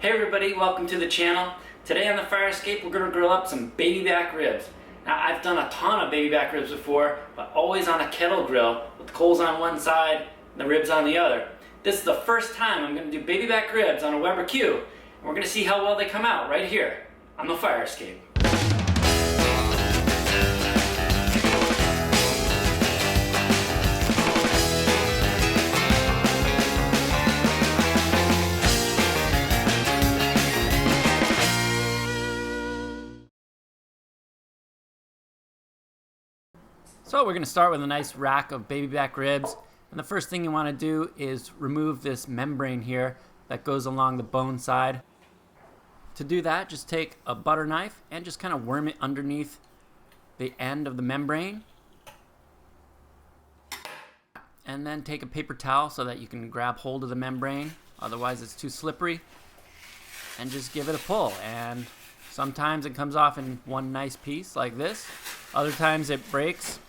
Hey everybody, welcome to the channel. Today on the fire escape we're going to grill up some baby back ribs. Now I've done a ton of baby back ribs before, but always on a kettle grill with the coals on one side and the ribs on the other. This is the first time I'm going to do baby back ribs on a Weber Q, and we're going to see how well they come out right here on the fire escape. So we're going to start with a nice rack of baby back ribs, and the first thing you want to do is remove this membrane here that goes along the bone side. To do that, just take a butter knife and just kind of worm it underneath the end of the membrane, and then take a paper towel so that you can grab hold of the membrane, otherwise it's too slippery, and just give it a pull. And sometimes it comes off in one nice piece like this, other times it breaks,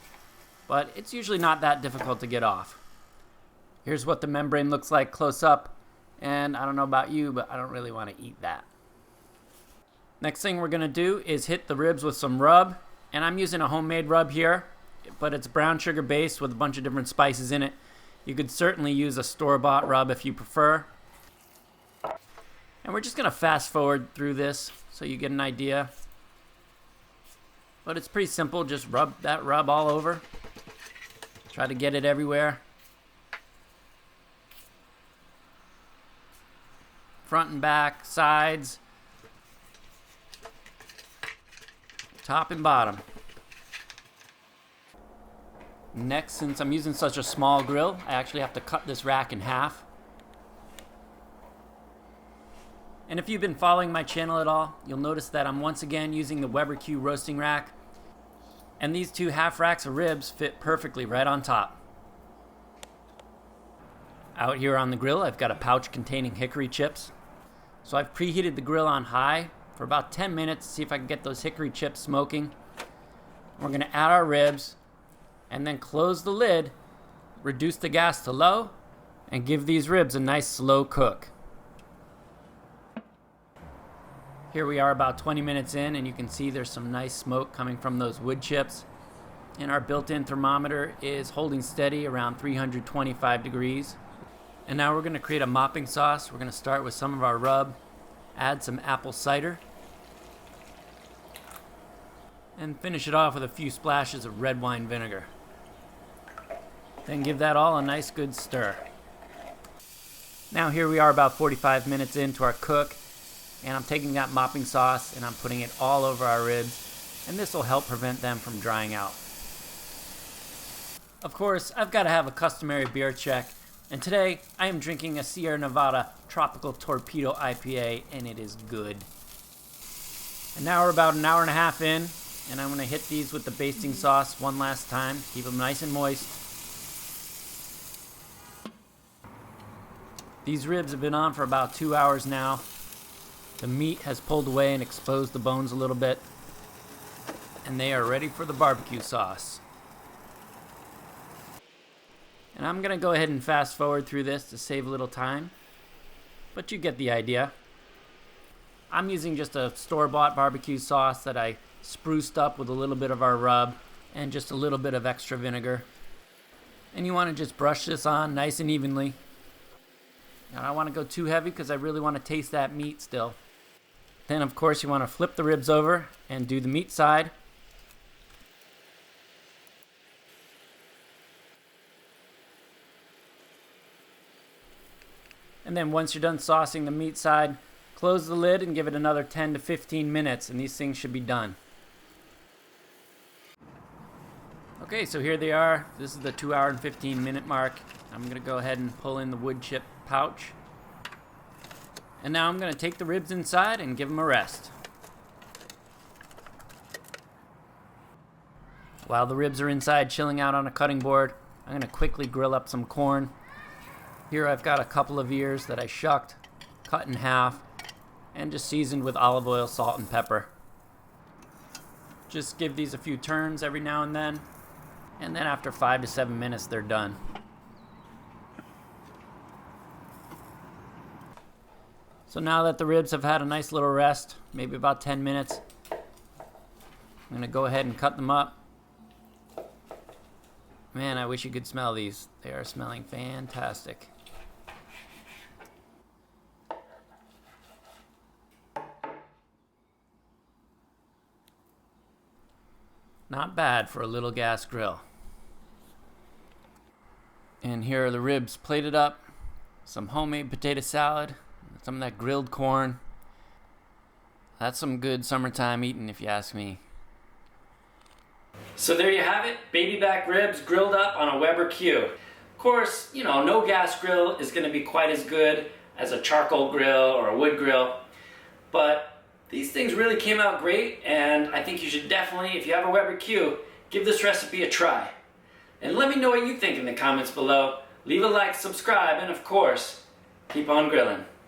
but it's usually not that difficult to get off. Here's what the membrane looks like close up, and I don't know about you, but I don't really want to eat that. Next thing we're going to do is hit the ribs with some rub, and I'm using a homemade rub here, but it's brown sugar based with a bunch of different spices in it. You could certainly use a store-bought rub if you prefer. And we're just going to fast forward through this so you get an idea. But it's pretty simple, just rub that rub all over. Try to get it everywhere. Front and back, sides, top and bottom. Next, since I'm using such a small grill, I actually have to cut this rack in half. And if you've been following my channel at all, you'll notice that I'm once again using the Weber Q roasting rack. And these two half racks of ribs fit perfectly right on top. Out here on the grill, I've got a pouch containing hickory chips. So I've preheated the grill on high for about 10 minutes to see if I can get those hickory chips smoking. We're going to add our ribs and then close the lid, reduce the gas to low, and give these ribs a nice slow cook. Here we are about 20 minutes in, and you can see there's some nice smoke coming from those wood chips. And our built-in thermometer is holding steady around 325 degrees. And now we're going to create a mopping sauce. We're going to start with some of our rub, add some apple cider, and finish it off with a few splashes of red wine vinegar. Then give that all a nice good stir. Now here we are about 45 minutes into our cook. And I'm taking that mopping sauce and I'm putting it all over our ribs, and this will help prevent them from drying out. Of course, I've got to have a customary beer check, and today I am drinking a Sierra Nevada Tropical Torpedo IPA, and it is good. And now we're about an hour and a half in, and I'm going to hit these with the basting sauce one last time, keep them nice and moist. These ribs have been on for about 2 hours now. The meat has pulled away and exposed the bones a little bit, and they are ready for the barbecue sauce. And I'm going to go ahead and fast forward through this to save a little time, but you get the idea. I'm using just a store-bought barbecue sauce that I spruced up with a little bit of our rub and just a little bit of extra vinegar. And you want to just brush this on nice and evenly. I don't want to go too heavy because I really want to taste that meat still. Then, of course, you want to flip the ribs over and do the meat side. And then once you're done saucing the meat side, close the lid and give it another 10 to 15 minutes, and these things should be done. Okay, so here they are. This is the 2 hour and 15 minute mark. I'm going to go ahead and pull in the wood chip pouch. And now I'm going to take the ribs inside and give them a rest. While the ribs are inside chilling out on a cutting board, I'm going to quickly grill up some corn. Here I've got a couple of ears that I shucked, cut in half, and just seasoned with olive oil, salt, and pepper. Just give these a few turns every now and then after 5 to 7 minutes they're done. So now that the ribs have had a nice little rest, maybe about 10 minutes, I'm going to go ahead and cut them up. Man, I wish you could smell these. They are smelling fantastic. Not bad for a little gas grill. And here are the ribs plated up. Some homemade potato salad. Some of that grilled corn. That's some good summertime eating, if you ask me. So there you have it, baby back ribs grilled up on a Weber Q. Of course, you know, no gas grill is going to be quite as good as a charcoal grill or a wood grill, but these things really came out great, and I think you should definitely, if you have a Weber Q, give this recipe a try. And let me know what you think in the comments below. Leave a like, subscribe, and of course, keep on grilling.